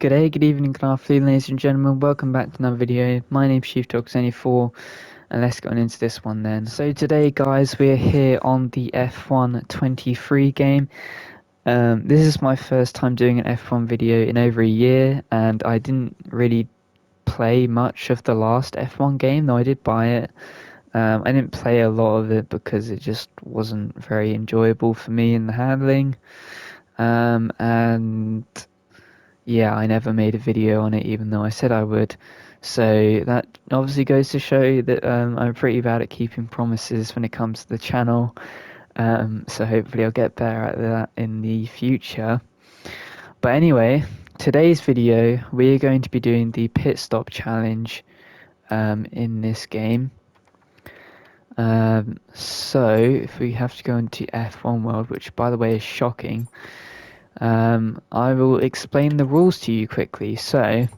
Good day, good evening, good afternoon, ladies and gentlemen. Welcome back to another video. My name's ChiefDog74, and let's get on into this one then. So today, guys, we're here on the F1 23 game. This is my first time doing an F1 video in over a year, and I didn't really play much of the last F1 game, though I did buy it. I didn't play a lot of it because it just wasn't very enjoyable for me in the handling. And yeah, I never made a video on it even though I said I would. So that obviously goes to show that I'm pretty bad at keeping promises when it comes to the channel. So hopefully I'll get better at that in the future. But anyway, today's video we're going to be doing the pit stop challenge in this game. So if we have to go into F1 world, which by the way is shocking, I will explain the rules to you quickly. So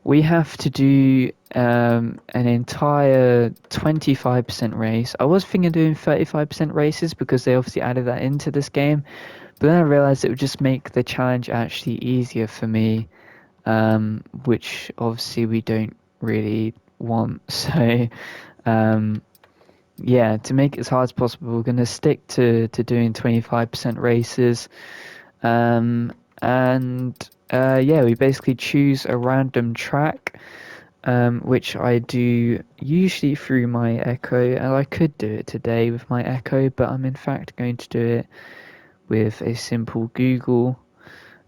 we have to do an entire 25% race. I was thinking of doing 35% races because they obviously added that into this game, but then I realized it would just make the challenge actually easier for me, which obviously we don't really want. So yeah, to make it as hard as possible, we're going to stick to doing 25% races. Yeah, we basically choose a random track, which I do usually through my Echo, and I could do it today with my Echo, but I'm in fact going to do it with a simple Google.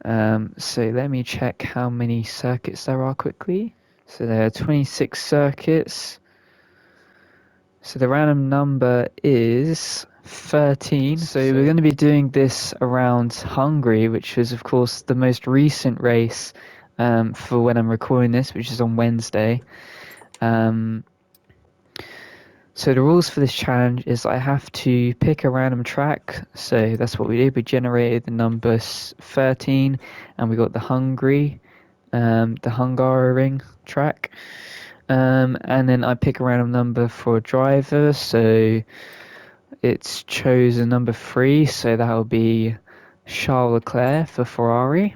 So let me check how many circuits there are quickly. So there are 26 circuits. So the random number is 13. So we're going to be doing this around Hungary, which was of course the most recent race for when I'm recording this, which is on Wednesday. So the rules for this challenge is I have to pick a random track. So that's what we did. We generated the number 13 and we got the Hungaroring track. And then I pick a random number for a driver, so it's chosen number 3, so that will be Charles Leclerc for Ferrari.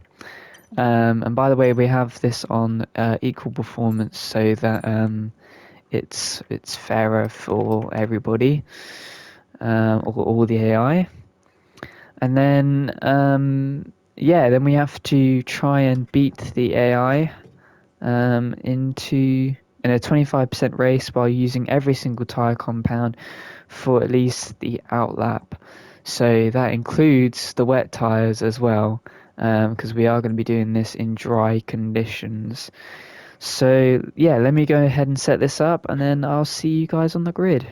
And by the way, we have this on equal performance so that it's fairer for everybody, all the AI. And then yeah, then we have to try and beat the AI in a 25% race while using every single tyre compound for at least the outlap. So that includes the wet tyres as well, because we are going to be doing this in dry conditions. So yeah, let me go ahead and set this up and then I'll see you guys on the grid.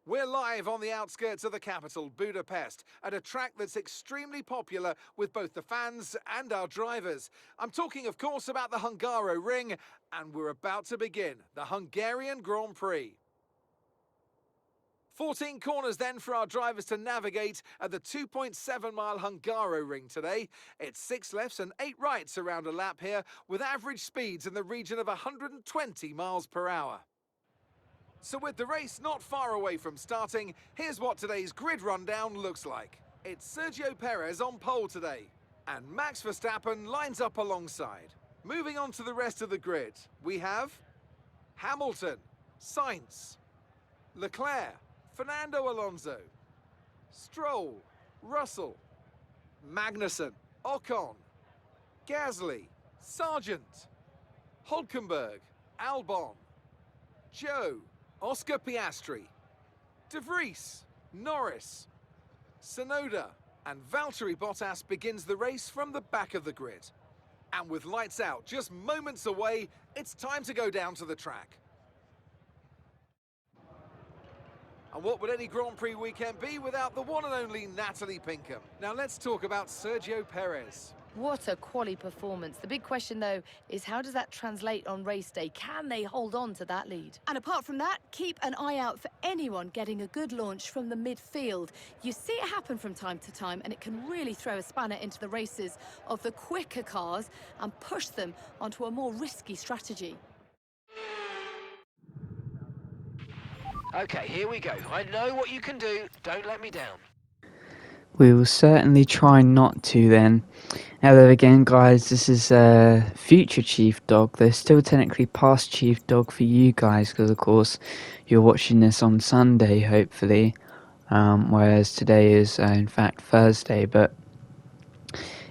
We're live on the outskirts of the capital, Budapest, at a track that's extremely popular with both the fans and our drivers. I'm talking, of course, about the Hungaroring, and we're about to begin the Hungarian Grand Prix. 14 corners then for our drivers to navigate at the 2.7-mile Hungaroring today. It's 6 lefts and 8 rights around a lap here, with average speeds in the region of 120 miles per hour. So with the race not far away from starting, here's what today's grid rundown looks like. It's Sergio Perez on pole today, and Max Verstappen lines up alongside. Moving on to the rest of the grid, we have Hamilton, Sainz, Leclerc, Fernando Alonso, Stroll, Russell, Magnussen, Ocon, Gasly, Sargent, Hulkenberg, Albon, Joe, Oscar Piastri, De Vries, Norris, Tsunoda, and Valtteri Bottas begins the race from the back of the grid. And with lights out just moments away, it's time to go down to the track. And what would any Grand Prix weekend be without the one and only Natalie Pinkham? Now let's talk about Sergio Perez. What a quality performance. The big question, though, is how does that translate on race day? Can they hold on to that lead? And apart from that, keep an eye out for anyone getting a good launch from the midfield. You see it happen from time to time, and it can really throw a spanner into the races of the quicker cars and push them onto a more risky strategy. Okay, here we go. I know what you can do. Don't let me down. We will certainly try not to then. Hello again, guys. This is future Chief Dog. They're still technically past Chief Dog for you guys, because of course you're watching this on Sunday, hopefully. Whereas today is in fact Thursday. But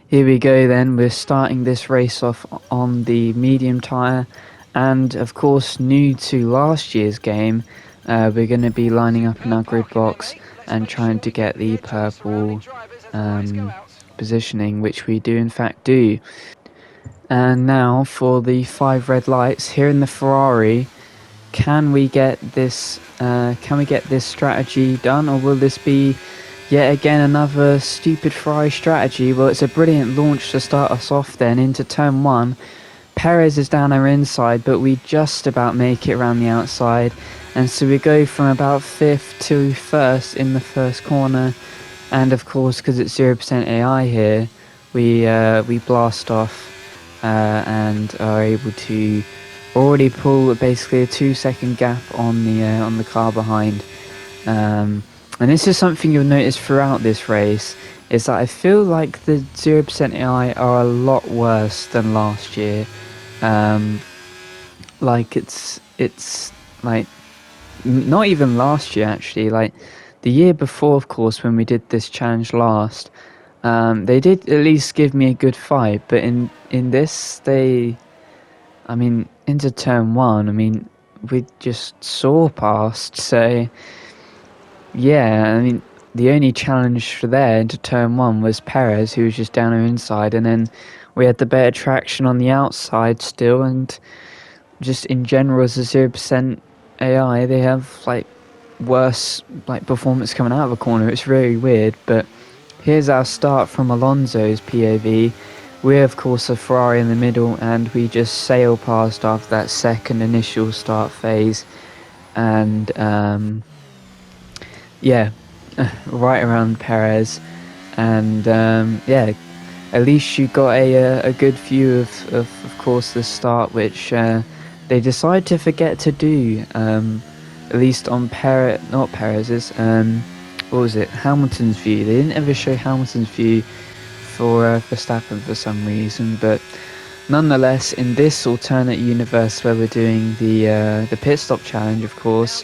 here we go then. We're starting this race off on the medium tyre, and of course, new to last year's game, we're going to be lining up in our grid box and trying to get the purple positioning, which we do in fact do. And now for the 5 red lights here in the Ferrari. Can we get this strategy done, or will this be yet again another stupid Ferrari strategy? Well, it's a brilliant launch to start us off then into turn 1. Perez is down our inside, but we just about make it around the outside, and so we go from about 5th to 1st in the first corner. And of course, because it's 0% AI here, we blast off and are able to already pull basically a 2-second gap on the car behind. And this is something you'll notice throughout this race, is that I feel like the 0% AI are a lot worse than last year. Like it's like not even last year actually, like the year before, of course, when we did this challenge last, they did at least give me a good fight, but in this, into turn 1, we just saw past, so yeah, the only challenge for there into turn 1 was Perez, who was just down our inside, and then we had the better traction on the outside still, and just in general as a 0% AI, they have worse performance coming out of a corner. It's very weird. But here's our start from Alonso's POV. We're of course a Ferrari in the middle, and we just sail past after that second initial start phase, and yeah, right around Perez, and at least you got a good view of course the start, which they decide to forget to do, at least on not Perez's, what was it, Hamilton's view. They didn't ever show Hamilton's view for Verstappen for some reason, but nonetheless, in this alternate universe where we're doing the pit stop challenge, of course,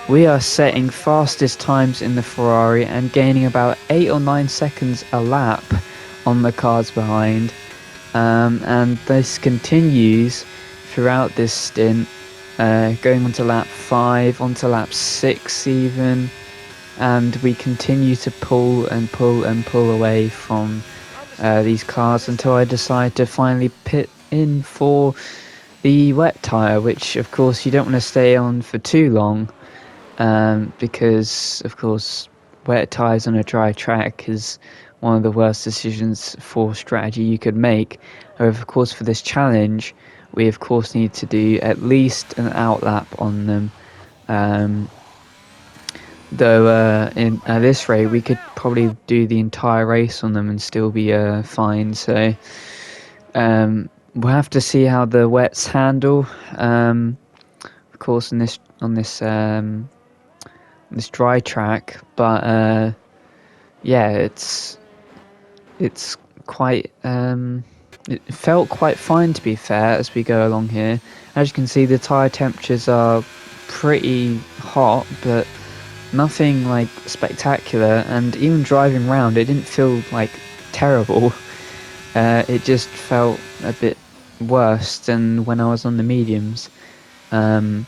we are setting fastest times in the Ferrari and gaining about 8 or 9 seconds a lap on the cars behind, and this continues throughout this stint, going on to lap 5, onto lap 6 even, and we continue to pull and pull and pull away from these cars until I decide to finally pit in for the wet tyre, which of course you don't want to stay on for too long, because of course wet tyres on a dry track is one of the worst decisions for strategy you could make. However, of course, for this challenge, we of course need to do at least an outlap on them. Though in this rate, we could probably do the entire race on them and still be fine. So we'll have to see how the wets handle. Of course, on this dry track, but yeah, it's quite. It felt quite fine, to be fair, as we go along here. As you can see, the tyre temperatures are pretty hot, but nothing spectacular, and even driving around it didn't feel terrible. It just felt a bit worse than when I was on the mediums. By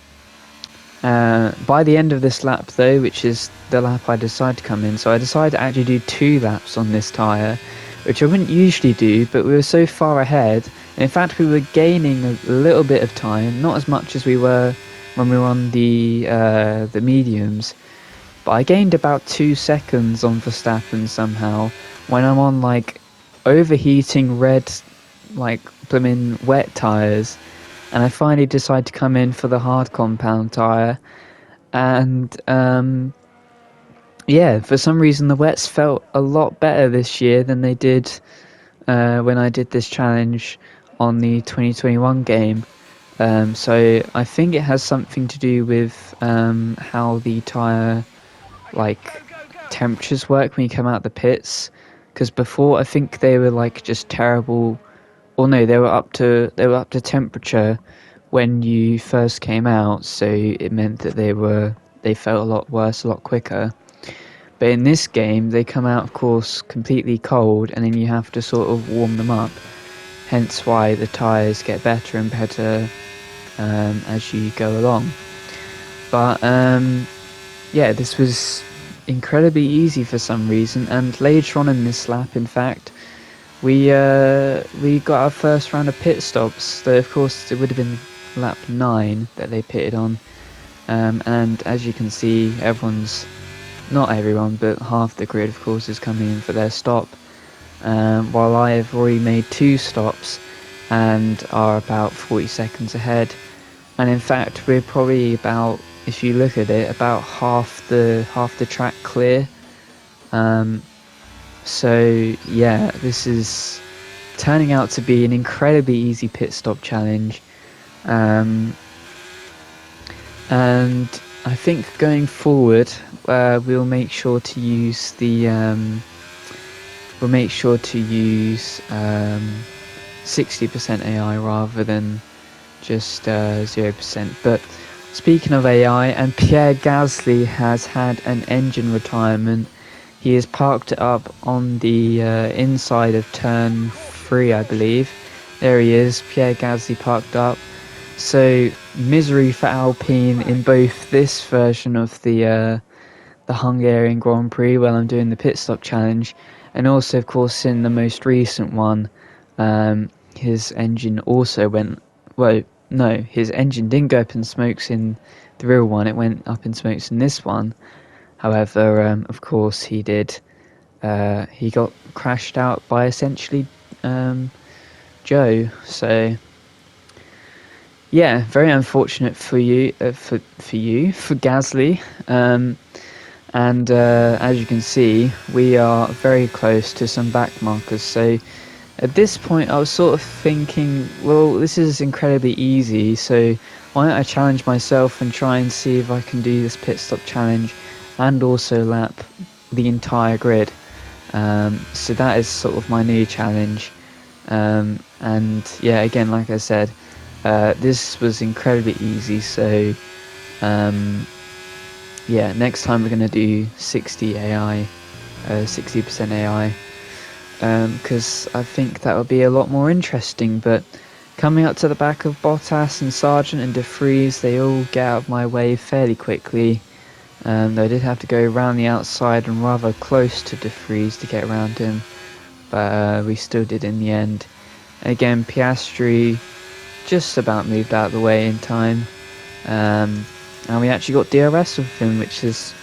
the end of this lap though, which is the lap I decided to come in, so I decided to actually do 2 laps on this tyre, which I wouldn't usually do, but we were so far ahead. In fact, we were gaining a little bit of time, not as much as we were when we were on the mediums, but I gained about 2 seconds on Verstappen somehow when I'm on overheating red blimmin' wet tyres, and I finally decided to come in for the hard compound tyre, and yeah, for some reason the wets felt a lot better this year than they did when I did this challenge on the 2021 game. So I think it has something to do with how the tyre temperatures work when you come out the pits, because before I think they were like just terrible, or no, they were up to temperature when you first came out, so it meant that they felt a lot worse a lot quicker. But in this game they come out, of course, completely cold, and then you have to sort of warm them up, hence why the tyres get better and better as you go along. But yeah, this was incredibly easy for some reason, and later on in this lap, in fact, we got our first round of pit stops. So of course it would have been lap 9 that they pitted on, and as you can see, not everyone, but half the grid, of course, is coming in for their stop, while I have already made 2 stops and are about 40 seconds ahead. And in fact, we're probably about, if you look at it, about half the track clear. So yeah, this is turning out to be an incredibly easy pit stop challenge, and I think going forward, we'll make sure to use 60% AI rather than just 0%. But speaking of AI, and Pierre Gasly has had an engine retirement. He has parked it up on the inside of turn 3, I believe. There he is, Pierre Gasly parked up. So misery for Alpine in both this version of the Hungarian Grand Prix, while I'm doing the pit stop challenge, and also, of course, in the most recent one, his engine also went. Well, no, his engine didn't go up in smokes in the real one. It went up in smokes in this one. However, of course, he did. He got crashed out by essentially Joe. So yeah, very unfortunate for Gasly. And as you can see, we are very close to some back markers. So at this point, I was sort of thinking, well, this is incredibly easy. So why don't I challenge myself and try and see if I can do this pit stop challenge and also lap the entire grid. So that is sort of my new challenge. And yeah, again, like I said, this was incredibly easy. So yeah, next time we're going to do 60% AI, because I think that would be a lot more interesting. But coming up to the back of Bottas and Sargent and De Vries, they all get out of my way fairly quickly. Though I did have to go around the outside and rather close to De Vries to get around him, but we still did in the end. Again, Piastri just about moved out of the way in time, and we actually got DRS with him, which is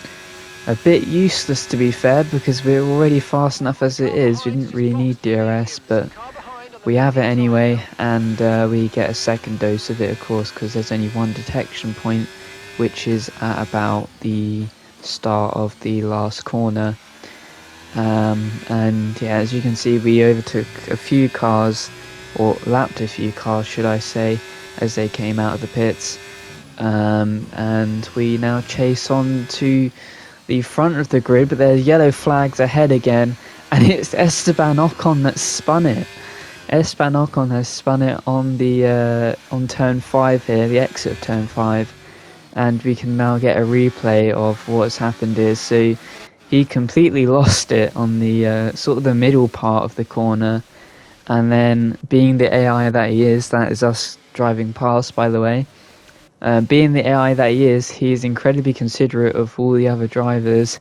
a bit useless, to be fair, because we're already fast enough as it is. We didn't really need DRS, but we have it anyway, and we get a second dose of it, of course, because there's only one detection point, which is at about the start of the last corner. And yeah, as you can see, we overtook a few cars, or lapped a few cars, should I say, as they came out of the pits. And we now chase on to the front of the grid, but there's yellow flags ahead again, and it's Esteban Ocon that spun it. Esteban Ocon has spun it on the on turn 5 here, the exit of turn 5, and we can now get a replay of what's happened here. So he completely lost it on the sort of the middle part of the corner, and then being the AI that he is, that is us driving past, by the way. Being the AI that he is incredibly considerate of all the other drivers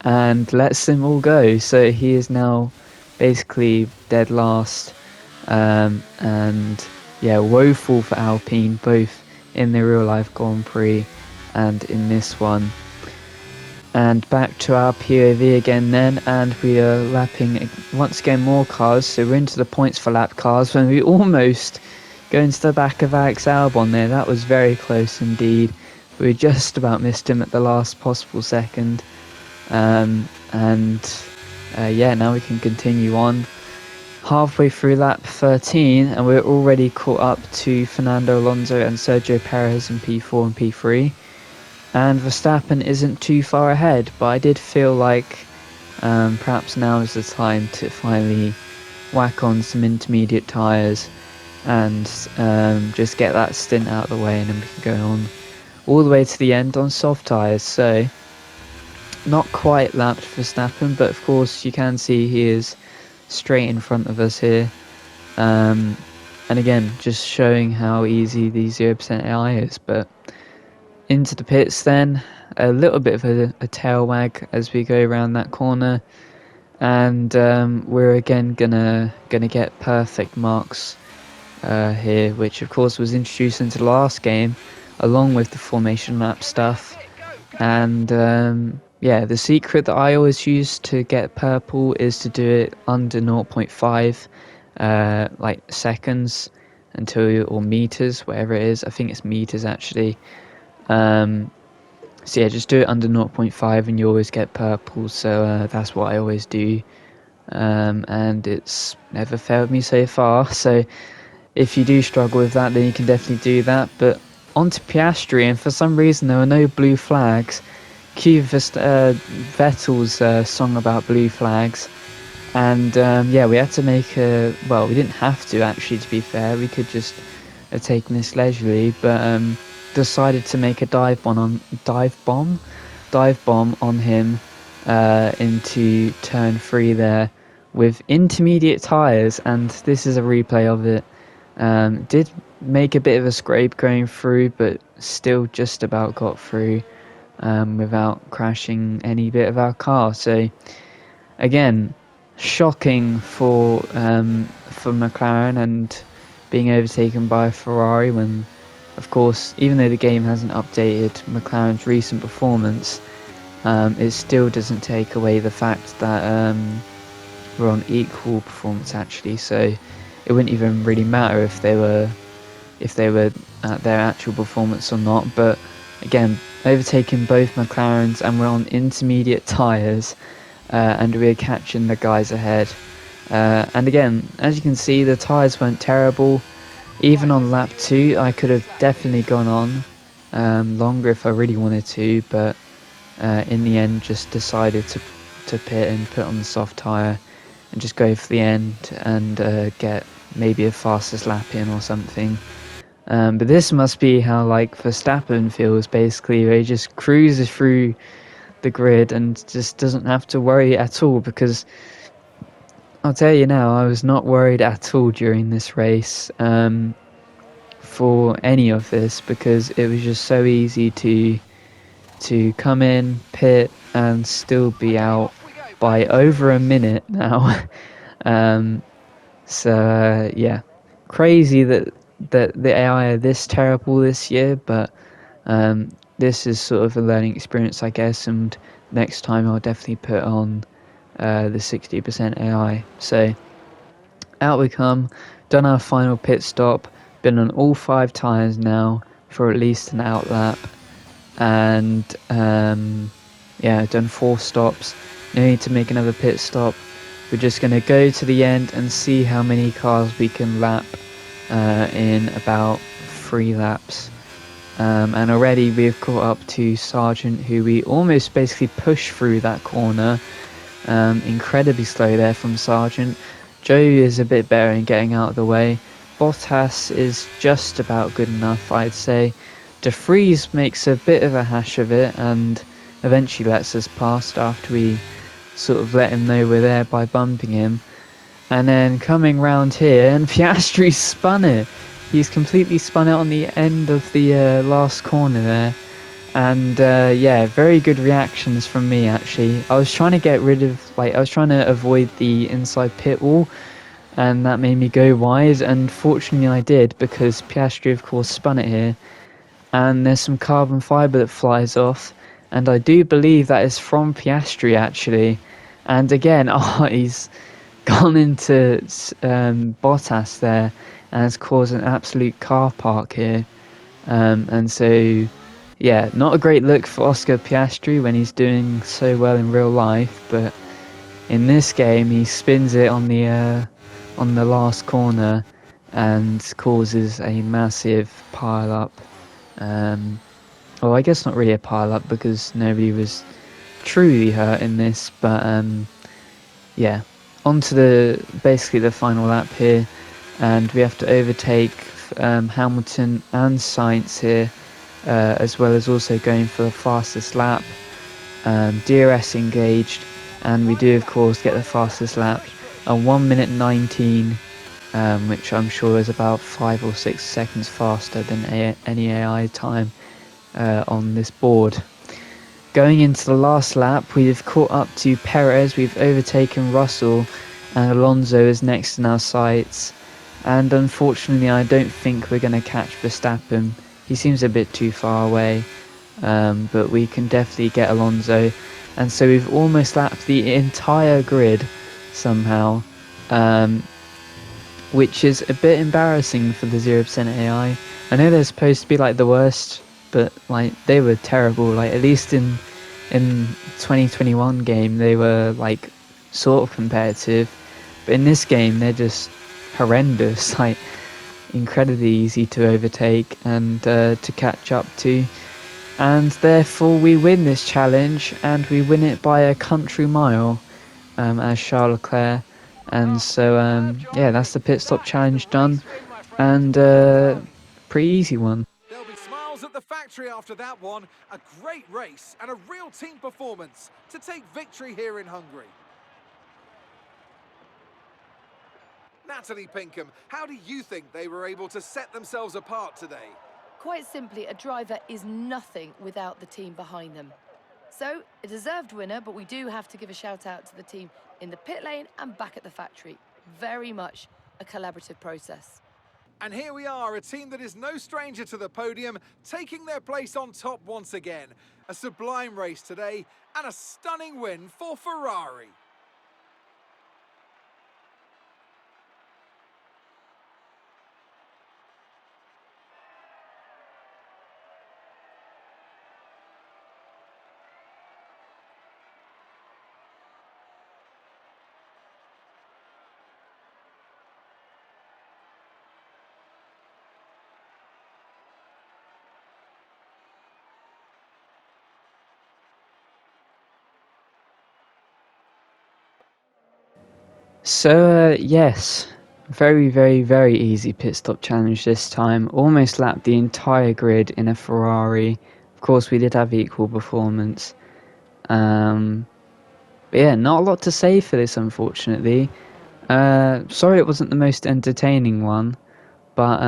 and lets them all go. So he is now basically dead last, and yeah, woeful for Alpine, both in the real life Grand Prix and in this one. And back to our POV again then, and we are lapping once again more cars. So we're into the points for lap cars when we almost go into the back of Alex Albon there. That was very close indeed. We just about missed him at the last possible second. Yeah, now we can continue on. Halfway through lap 13, and we're already caught up to Fernando Alonso and Sergio Perez in P4 and P3. and Verstappen isn't too far ahead, but I did feel like perhaps now is the time to finally whack on some intermediate tyres and just get that stint out of the way, and then we can go on all the way to the end on soft tyres. So not quite lapped Verstappen, but of course you can see he is straight in front of us here. And again, just showing how easy the 0% AI is. But into the pits then, a little bit of a tail wag as we go around that corner, and we're again gonna get perfect marks here, which of course was introduced into the last game along with the formation lap stuff. And yeah, the secret that I always use to get purple is to do it under 0.5 like seconds until, or meters, whatever it is. I think it's meters actually. So yeah, just do it under 0.5 and you always get purple. So that's what I always do, and it's never failed me so far. So if you do struggle with that, then you can definitely do that. But onto Piastri, and for some reason there were no blue flags. Cue Vettel's song about blue flags, and yeah, we had to make a, well, we didn't have to actually, to be fair, we could just have taken this leisurely, but decided to make a dive bomb on him into turn 3 there with intermediate tyres, and this is a replay of it. Did make a bit of a scrape going through, but still just about got through without crashing any bit of our car. So again, shocking for McLaren and being overtaken by a Ferrari, when of course, even though the game hasn't updated McLaren's recent performance, it still doesn't take away the fact that we're on equal performance actually. So it wouldn't even really matter if they were at their actual performance or not. But again, overtaking both McLarens, and we're on intermediate tyres, and we're catching the guys ahead. And again, as you can see, the tyres weren't terrible. Even on lap 2, I could have definitely gone on longer if I really wanted to, but in the end just decided to pit and put on the soft tyre and just go for the end and get maybe a fastest lap in or something. But this must be how like Verstappen feels, basically, where he just cruises through the grid and just doesn't have to worry at all, because I'll tell you now, I was not worried at all during this race for any of this, because it was just so easy to come in, pit, and still be out by over a minute now. So yeah, crazy that the AI are this terrible this year, but this is sort of a learning experience, I guess, and next time I'll definitely put on the 60% AI. So out we come, done our final pit stop, been on all 5 tyres now for at least an outlap, and yeah, done 4 stops. No need to make another pit stop. We're just going to go to the end and see how many cars we can lap in about 3 laps. And already we've caught up to Sargent, who we almost basically pushed through that corner. Incredibly slow there from Sargent. Joe is a bit better in getting out of the way. Bottas is just about good enough, I'd say. De Vries makes a bit of a hash of it and eventually lets us past after we sort of let him know we're there by bumping him. And then coming round here, and Piastri spun it. He's completely spun it on the end of the last corner there. And yeah, very good reactions from me actually. I was trying to get rid of, I was trying to avoid the inside pit wall, and that made me go wide, and fortunately I did, because Piastri of course spun it here. And there's some carbon fibre that flies off, and I do believe that is from Piastri actually. And again, he's gone into Bottas there and has caused an absolute car park here. And so, yeah, not a great look for Oscar Piastri when he's doing so well in real life, but in this game he spins it on the last corner and causes a massive pile up. well, I guess not really a pile up because nobody was truly hurt in this, but yeah, onto basically the final lap here, and we have to overtake Hamilton and Sainz here, as well as also going for the fastest lap. DRS engaged, and we do of course get the fastest lap, a 1 minute 19, which I'm sure is about 5 or 6 seconds faster than any AI time on this board. Going into the last lap, we've caught up to Perez, we've overtaken Russell, and Alonso is next in our sights. And unfortunately, I don't think we're going to catch Verstappen. He seems a bit too far away, but we can definitely get Alonso. And so we've almost lapped the entire grid somehow, which is a bit embarrassing for the 0% AI. I know they're supposed to be like the worst, but like they were terrible. Like at least in 2021 game they were like sort of competitive, but in this game they're just horrendous. Like incredibly easy to overtake and to catch up to, and therefore we win this challenge, and we win it by a country mile, as Charles Leclerc. And so yeah, that's the pit stop challenge done, and pretty easy one. There'll be smiles at the factory after that one. A great race and a real team performance to take victory here in Hungary. Natalie Pinkham, how do you think they were able to set themselves apart today? Quite simply, a driver is nothing without the team behind them. So, a deserved winner, but we do have to give a shout out to the team in the pit lane and back at the factory. Very much a collaborative process. And here we are, a team that is no stranger to the podium, taking their place on top once again. A sublime race today and a stunning win for Ferrari. So yes, very easy pit stop challenge this time. Almost lapped the entire grid in a Ferrari. Of course we did have equal performance. But yeah, not a lot to say for this, unfortunately. Sorry it wasn't the most entertaining one, but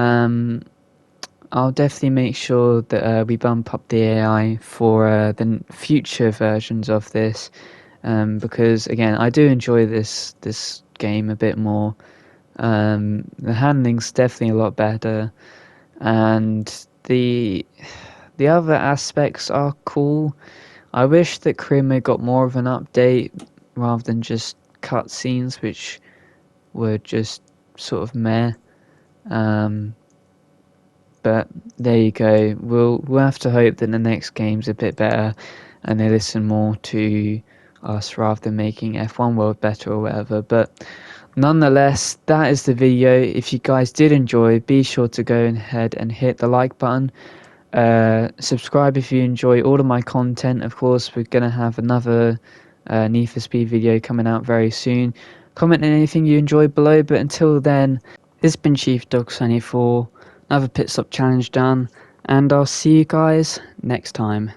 I'll definitely make sure that we bump up the AI for the future versions of this, because again, I do enjoy this game a bit more. The handling's definitely a lot better, and the other aspects are cool. I wish that Crimo got more of an update rather than just cutscenes, which were just sort of meh. But there you go. We'll have to hope that the next game's a bit better, and they listen more to us rather than making F1 World better or whatever. But nonetheless, that is the video. If you guys did enjoy, be sure to go ahead and hit the like button. Subscribe if you enjoy all of my content. Of course, we're gonna have another Need for Speed video coming out very soon. Comment on anything you enjoyed below. But until then, this has been Chief Dog 24. Another pit stop challenge done, and I'll see you guys next time.